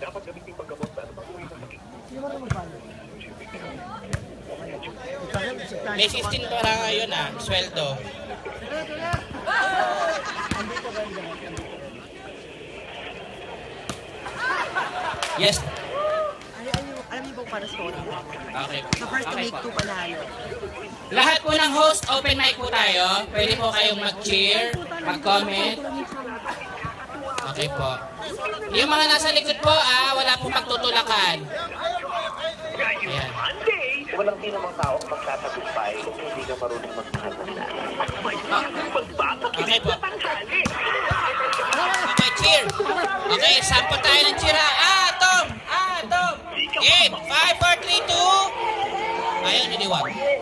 dapat gamitin paggamot na pag-uwi ng sakit. May 16 pa lang ngayon sweldo. Yes. Alam niyo po para story. Okay. Sa first to make 2 panalo. Lahat po ng host, open mic po tayo. Pwede po kayong mag-cheer, mag-comment. Okay po. Yung mga nasa likod po, wala po pagtutulakan. Ayan. Walang di namang tao magtatagumpay kung hindi ka marunong magmahal ng nanay. Okay po. Okay, cheer. Okay, sample tayo ng cheer. Tom! Tom! 8, 5, 4, 3, 2. Ayaw, hindi 1.